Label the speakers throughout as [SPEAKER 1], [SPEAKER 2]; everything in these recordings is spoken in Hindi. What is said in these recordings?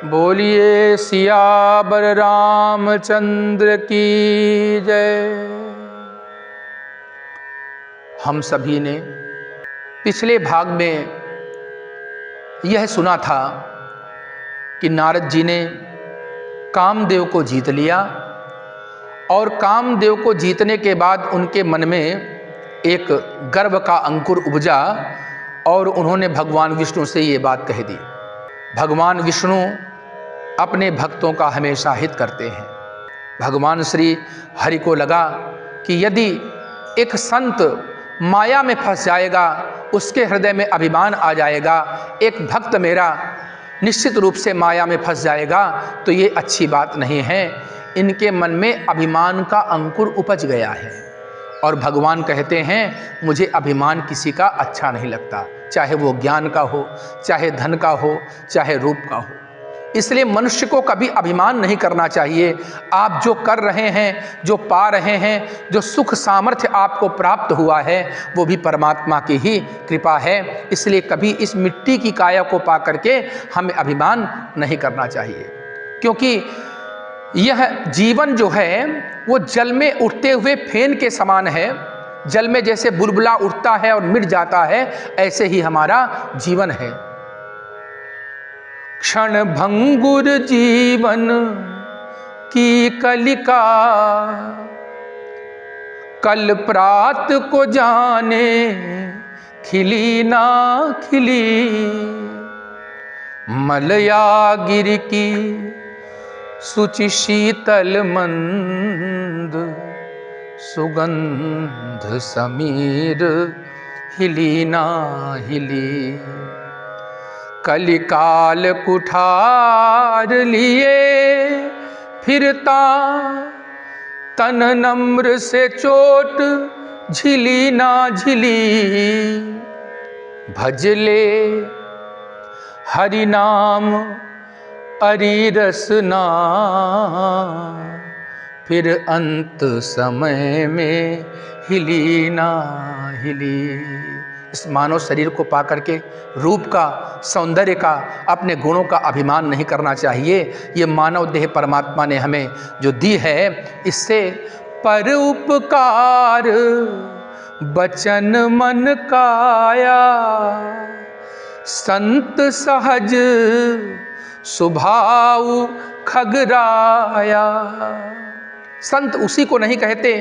[SPEAKER 1] बोलिए सियावर रामचंद्र की जय। हम सभी ने पिछले भाग में यह सुना था कि नारद जी ने कामदेव को जीत लिया और कामदेव को जीतने के बाद उनके मन में एक गर्व का अंकुर उपजा और उन्होंने भगवान विष्णु से ये बात कह दी। भगवान विष्णु अपने भक्तों का हमेशा हित करते हैं। भगवान श्री हरि को लगा कि यदि एक संत माया में फंस जाएगा, उसके हृदय में अभिमान आ जाएगा, एक भक्त मेरा निश्चित रूप से माया में फंस जाएगा, तो ये अच्छी बात नहीं है। इनके मन में अभिमान का अंकुर उपज गया है और भगवान कहते हैं मुझे अभिमान किसी का अच्छा नहीं लगता, चाहे वो ज्ञान का हो, चाहे धन का हो, चाहे रूप का हो। इसलिए मनुष्य को कभी अभिमान नहीं करना चाहिए। आप जो कर रहे हैं, जो पा रहे हैं, जो सुख सामर्थ्य आपको प्राप्त हुआ है, वो भी परमात्मा की ही कृपा है। इसलिए कभी इस मिट्टी की काया को पा करके हमें अभिमान नहीं करना चाहिए, क्योंकि यह जीवन जो है वो जल में उठते हुए फेन के समान है। जल में जैसे बुलबुला उठता है और मिट जाता है, ऐसे ही हमारा जीवन है। क्षण भंगुर जीवन की कलिका, कल प्रात को जाने खिली ना खिली। मलया गिर की सुचि शीतल मंद, सुगंध समीर हिली ना हिली। कलिकाल कुठार लिए फिरता, तन नम्र से चोट झिली ना झिली। भजले हरि नाम अरि रसना, फिर अंत समय में हिली ना हिली। इस मानव शरीर को पाकर के रूप का, सौंदर्य का, अपने गुणों का अभिमान नहीं करना चाहिए। ये मानव देह परमात्मा ने हमें जो दी है, इससे पर उपकार बचन मन काया। संत सहज स्वभाव खगराया। संत उसी को नहीं कहते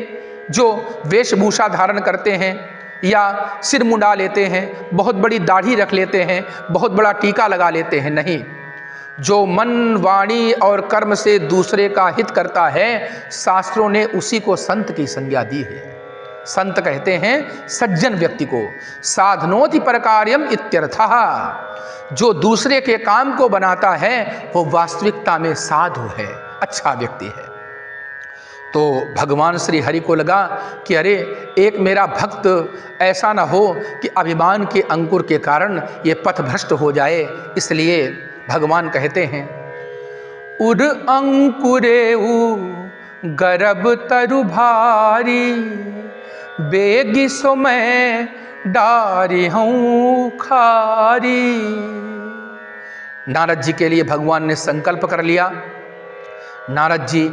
[SPEAKER 1] जो वेशभूषा धारण करते हैं या सिर मुंडा लेते हैं, बहुत बड़ी दाढ़ी रख लेते हैं, बहुत बड़ा टीका लगा लेते हैं। नहीं, जो मन, वाणी और कर्म से दूसरे का हित करता है, शास्त्रों ने उसी को संत की संज्ञा दी है। संत कहते हैं सज्जन व्यक्ति को। साधनोति परकार्यम इत्यर्थः। जो दूसरे के काम को बनाता है वो वास्तविकता में साधु है, अच्छा व्यक्ति है। तो भगवान श्री हरि को लगा कि अरे, एक मेरा भक्त ऐसा ना हो कि अभिमान के अंकुर के कारण ये पथ भ्रष्ट हो जाए। इसलिए भगवान कहते हैं उर अंकुरे उ गर्भ तरु भारी, बेगी सो मैं डारी हूँ खारी। नारद जी के लिए भगवान ने संकल्प कर लिया। नारद जी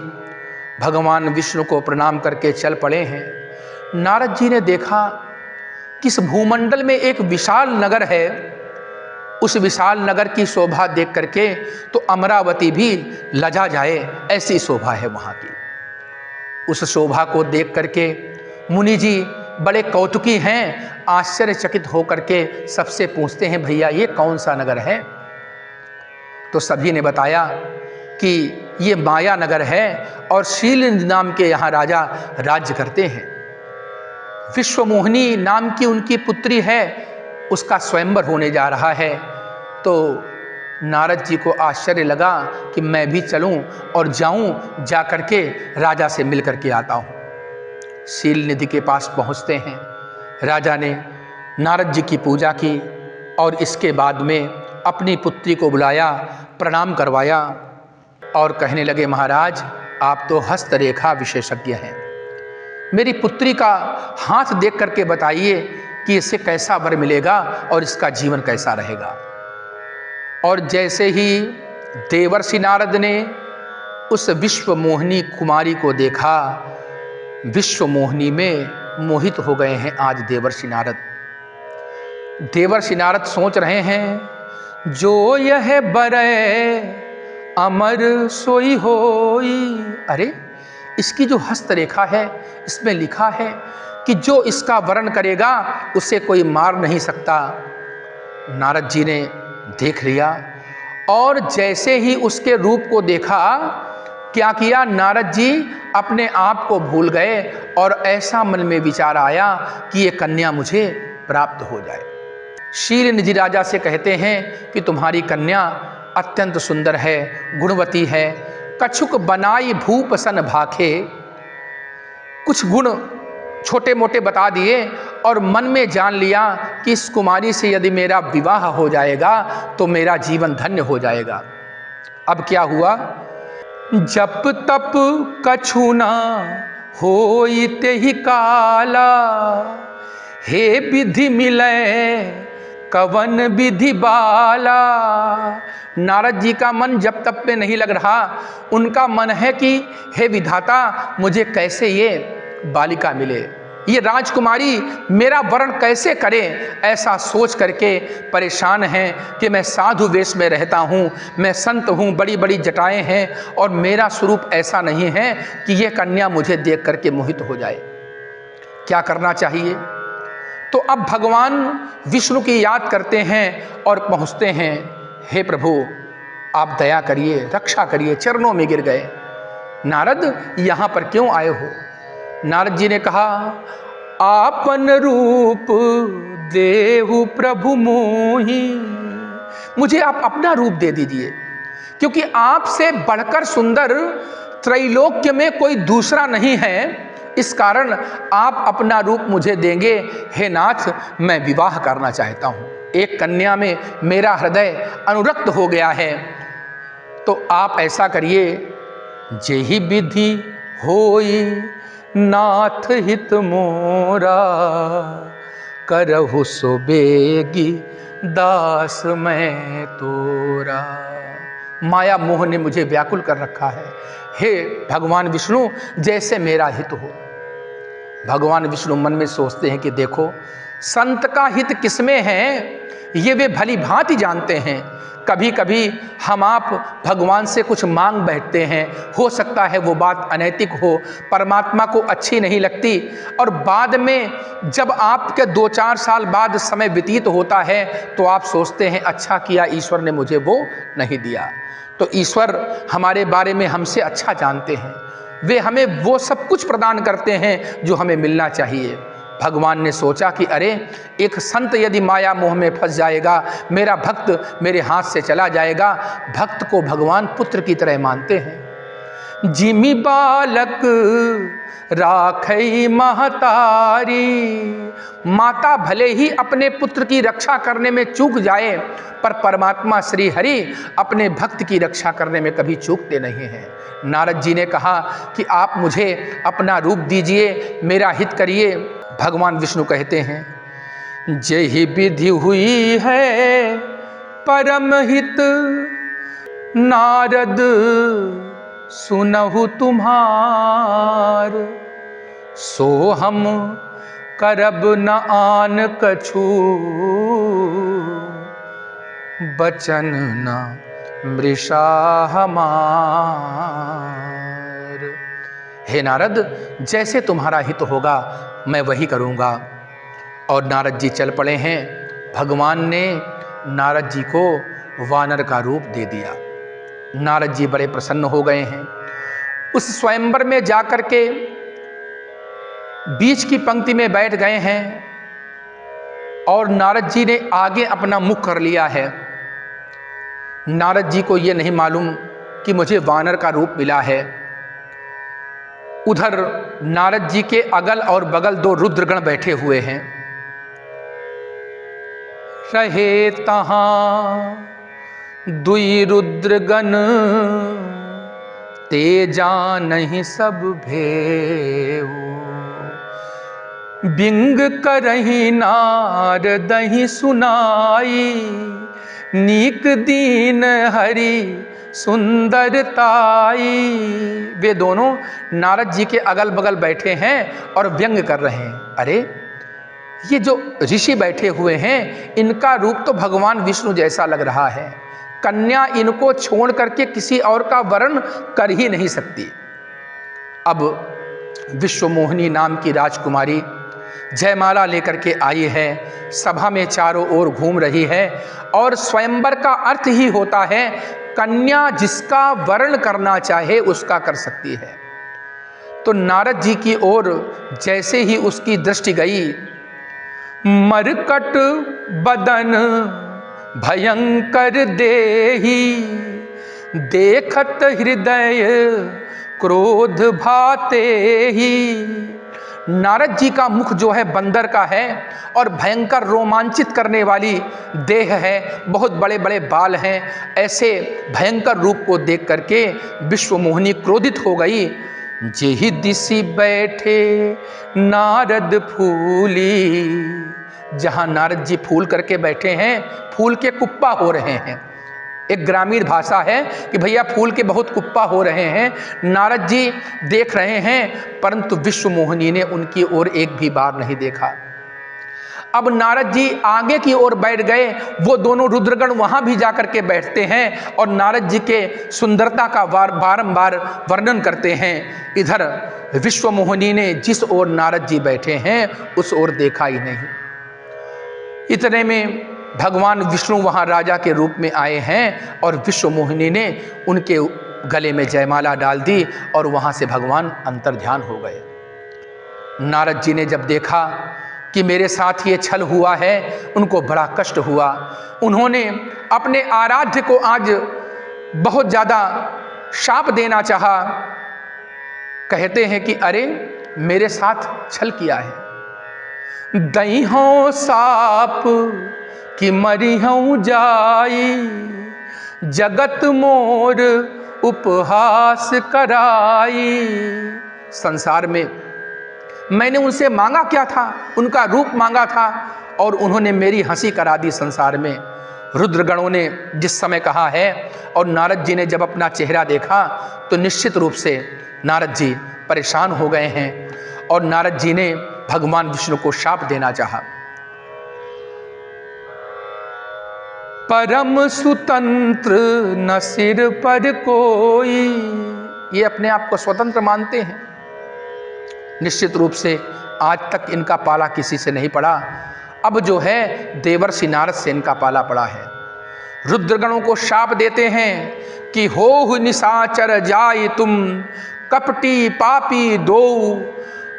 [SPEAKER 1] भगवान विष्णु को प्रणाम करके चल पड़े हैं। नारद जी ने देखा कि इस भूमंडल में एक विशाल नगर है। उस विशाल नगर की शोभा देख करके तो अमरावती भी लजा जाए, ऐसी शोभा है वहाँ की। उस शोभा को देख करके मुनि जी बड़े कौतुकी हैं, आश्चर्यचकित होकर के सबसे पूछते हैं भैया ये कौन सा नगर है? तो सभी ने बताया कि ये माया नगर है और शील नाम के यहाँ राजा राज्य करते हैं। विश्वमोहिनी नाम की उनकी पुत्री है, उसका स्वयंवर होने जा रहा है। तो नारद जी को आश्चर्य लगा कि मैं भी चलूं और जाऊं, जा करके राजा से मिल करके आता हूं। शील निधि के पास पहुंचते हैं। राजा ने नारद जी की पूजा की और इसके बाद में अपनी पुत्री को बुलाया, प्रणाम करवाया और कहने लगे महाराज आप तो हस्तरेखा विशेषज्ञ हैं, मेरी पुत्री का हाथ देख करके बताइए कि इसे कैसा वर मिलेगा और इसका जीवन कैसा रहेगा। और जैसे ही देवर्षि नारद ने उस विश्व मोहिनी कुमारी को देखा। विश्व मोहिनी में मोहित हो गए हैं आज देवर्षि नारद। देवर्षि नारद सोच रहे हैं, जो यह बरय अमर सोई होई। अरे, इसकी जो हस्तरेखा है इसमें लिखा है कि जो इसका वरण करेगा उसे कोई मार नहीं सकता। नारद जी ने देख लिया और जैसे ही उसके रूप को देखा, क्या किया, नारद जी अपने आप को भूल गए और ऐसा मन में विचार आया कि ये कन्या मुझे प्राप्त हो जाए। शील निधि राजा से कहते हैं कि तुम्हारी कन्या अत्यंत सुंदर है, गुणवती है। कछुक बनाई भूप सन भाखे। कुछ गुण छोटे मोटे बता दिए और मन में जान लिया कि इस कुमारी से यदि मेरा विवाह हो जाएगा तो मेरा जीवन धन्य हो जाएगा। अब क्या हुआ, जप तप कछु ना होई तेहि काला, हे विधि मिले कवन विधि बाला। नारद जी का मन जप तप में नहीं लग रहा, उनका मन है कि हे विधाता मुझे कैसे ये बालिका मिले, ये राजकुमारी मेरा वरण कैसे करे। ऐसा सोच करके परेशान हैं कि मैं साधु वेश में रहता हूँ, मैं संत हूँ, बड़ी बड़ी जटाएं हैं और मेरा स्वरूप ऐसा नहीं है कि ये कन्या मुझे देख करके मोहित हो जाए। क्या करना चाहिए? तो अब भगवान विष्णु की याद करते हैं और पहुँचते हैं, हे प्रभु आप दया करिए, रक्षा करिए, चरणों में गिर गए। नारद यहाँ पर क्यों आए हो? नारद जी ने कहा, आपन रूप देहु प्रभु मोहि। मुझे आप अपना रूप दे दीजिए, क्योंकि आपसे बढ़कर सुंदर त्रैलोक्य में कोई दूसरा नहीं है। इस कारण आप अपना रूप मुझे देंगे। हे नाथ, मैं विवाह करना चाहता हूँ, एक कन्या में मेरा हृदय अनुरक्त हो गया है। तो आप ऐसा करिए, जेहि विधि होई नाथ हित मोरा, करहु सो बेगी दास मैं तोरा। माया मोह ने मुझे व्याकुल कर रखा है। हे भगवान विष्णु, जैसे मेरा हित हो। भगवान विष्णु मन में सोचते हैं कि देखो, संत का हित किसमें है ये वे भली भांति जानते हैं। कभी कभी हम आप भगवान से कुछ मांग बैठते हैं, हो सकता है वो बात अनैतिक हो, परमात्मा को अच्छी नहीं लगती, और बाद में जब आपके 2-4 साल बाद समय व्यतीत होता है तो आप सोचते हैं अच्छा किया ईश्वर ने मुझे वो नहीं दिया। तो ईश्वर हमारे बारे में हमसे अच्छा जानते हैं, वे हमें वो सब कुछ प्रदान करते हैं जो हमें मिलना चाहिए। भगवान ने सोचा कि अरे, एक संत यदि माया मोह में फंस जाएगा, मेरा भक्त मेरे हाथ से चला जाएगा। भक्त को भगवान पुत्र की तरह मानते हैं। जिमि बालक राखई महतारी। माता भले ही अपने पुत्र की रक्षा करने में चूक जाए, पर परमात्मा श्री हरि अपने भक्त की रक्षा करने में कभी चूकते नहीं हैं। नारद जी ने कहा कि आप मुझे अपना रूप दीजिए, मेरा हित करिए। भगवान विष्णु कहते हैं, जेहि विधि हुई है परम हित, नारद सुनहु तुम्हार। सो हम करब न आन कछु, बचन न मृषा हमार। हे नारद, जैसे तुम्हारा हित होगा मैं वही करूँगा। और नारद जी चल पड़े हैं। भगवान ने नारद जी को वानर का रूप दे दिया। नारद जी बड़े प्रसन्न हो गए हैं। उस स्वयंवर में जाकर के बीच की पंक्ति में बैठ गए हैं और नारद जी ने आगे अपना मुख कर लिया है। नारद जी को यह नहीं मालूम कि मुझे वानर का रूप मिला है। उधर नारद जी के अगल और बगल 2 रुद्रगण बैठे हुए हैं। रहे तहां 2 रुद्रगण, ते जानहि सब भेऊ। बिंग करहि नारदहि सुनाई, नीक दीन हरि सुंदरताई। वे दोनों नारद जी के अगल बगल बैठे हैं और व्यंग कर रहे हैं। अरे ये जो ऋषि बैठे हुए हैं इनका रूप तो भगवान विष्णु जैसा लग रहा है, कन्या इनको छोड़ करके किसी और का वरण कर ही नहीं सकती। अब विश्वमोहिनी नाम की राजकुमारी जयमाला लेकर के आई है, सभा में चारों ओर घूम रही है, और स्वयंवर का अर्थ ही होता है कन्या जिसका वरण करना चाहे उसका कर सकती है। तो नारद जी की ओर जैसे ही उसकी दृष्टि गई, मरकट बदन भयंकर देही, देखत हृदय क्रोध भाते ही। नारद जी का मुख जो है बंदर का है और भयंकर रोमांचित करने वाली देह है, बहुत बड़े बड़े बाल हैं। ऐसे भयंकर रूप को देख करके विश्वमोहिनी क्रोधित हो गई। जेहि दिशि बैठे नारद फूली, जहाँ नारद जी फूल करके बैठे हैं, फूल के कुप्पा हो रहे हैं। एक ग्रामीण भाषा है कि भैया फूल के बहुत कुप्पा हो रहे हैं। नारद जी देख रहे हैं, परंतु विश्वमोहिनी ने उनकी ओर एक भी बार नहीं देखा। अब नारद जी आगे की ओर बैठ गए, वो दोनों रुद्रगण वहां भी जाकर के बैठते हैं और नारद जी के सुंदरता का बारंबार वर्णन करते हैं। इधर विश्वमोहिनी ने जिस ओर नारद जी बैठे हैं उस ओर देखा ही नहीं। इतने में भगवान विष्णु वहां राजा के रूप में आए हैं और विश्वमोहिनी ने उनके गले में जयमाला डाल दी और वहां से भगवान अंतर्ध्यान हो गए। नारद जी ने जब देखा कि मेरे साथ ये छल हुआ है, उनको बड़ा कष्ट हुआ। उन्होंने अपने आराध्य को आज बहुत ज़्यादा शाप देना चाहा। कहते हैं कि अरे मेरे साथ छल किया है, दईहों साप कि मरिहूँ जाई, जगत मोर उपहास कराई। संसार में मैंने उनसे मांगा क्या था, उनका रूप मांगा था और उन्होंने मेरी हंसी करा दी संसार में। रुद्रगणों ने जिस समय कहा है और नारद जी ने जब अपना चेहरा देखा तो निश्चित रूप से नारद जी परेशान हो गए हैं और नारद जी ने भगवान विष्णु को शाप देना चाहा। परम स्वतंत्र न सिर पर कोई, ये अपने आप को स्वतंत्र मानते हैं। निश्चित रूप से आज तक इनका पाला किसी से नहीं पड़ा, अब जो है देवर्षि नारद से इनका पाला पड़ा है। रुद्रगणों को शाप देते हैं कि हो निशाचर जाय तुम, कपटी पापी दो,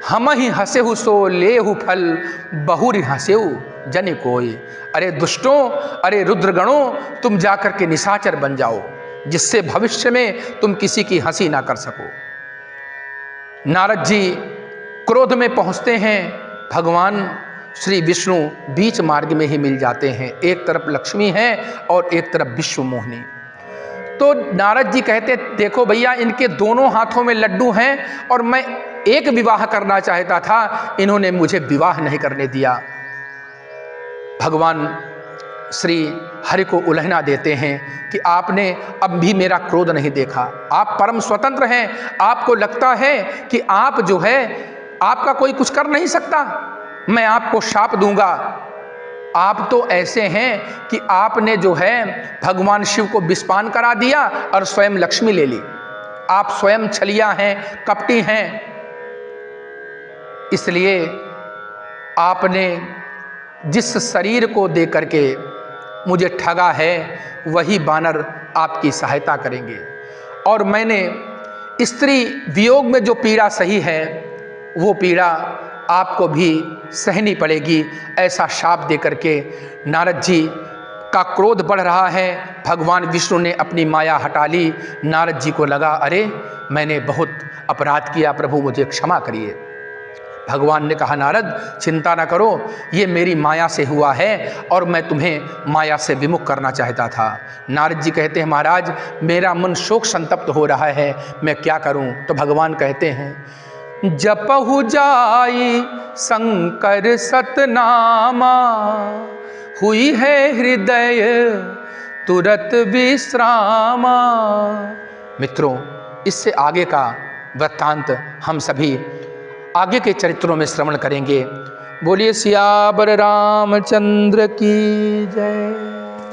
[SPEAKER 1] हम ही हंसेहु सो लेहु फल, बहुरी हंसेहु जन कोई। अरे दुष्टों, अरे रुद्रगणों, तुम जाकर के निशाचर बन जाओ जिससे भविष्य में तुम किसी की हंसी ना कर सको। नारद जी क्रोध में पहुंचते हैं, भगवान श्री विष्णु बीच मार्ग में ही मिल जाते हैं। एक तरफ लक्ष्मी है और एक तरफ विश्वमोहिनी। तो नारद जी कहते देखो भैया, इनके दोनों हाथों में लड्डू हैं और मैं एक विवाह करना चाहता था, इन्होंने मुझे विवाह नहीं करने दिया। भगवान श्री हरि को उल्हना देते हैं कि आपने अब भी मेरा क्रोध नहीं देखा, आप परम स्वतंत्र हैं, आपको लगता है कि आप जो है आपका कोई कुछ कर नहीं सकता, मैं आपको शाप दूंगा। आप तो ऐसे हैं कि आपने जो है भगवान शिव को विषपान करा दिया और स्वयं लक्ष्मी ले ली। आप स्वयं छलिया हैं, कपटी हैं, इसलिए आपने जिस शरीर को दे करके मुझे ठगा है वही बानर आपकी सहायता करेंगे। और मैंने स्त्री वियोग में जो पीड़ा सही है वो पीड़ा आपको भी सहनी पड़ेगी, ऐसा शाप दे करके नारद जी का क्रोध बढ़ रहा है। भगवान विष्णु ने अपनी माया हटा ली। नारद जी को लगा अरे मैंने बहुत अपराध किया, प्रभु मुझे क्षमा करिए। भगवान ने कहा नारद चिंता ना करो, ये मेरी माया से हुआ है और मैं तुम्हें माया से विमुख करना चाहता था। नारद जी कहते हैं महाराज मेरा मन शोक संतप्त हो रहा है, मैं क्या करूं? तो भगवान कहते हैं जपहु जाई शंकर सतनामा, हुई है हृदय तुरत विश्रामा। मित्रों, इससे आगे का वृत्तांत हम सभी आगे के चरित्रों में श्रवण करेंगे। बोलिए सियावर रामचंद्र की जय।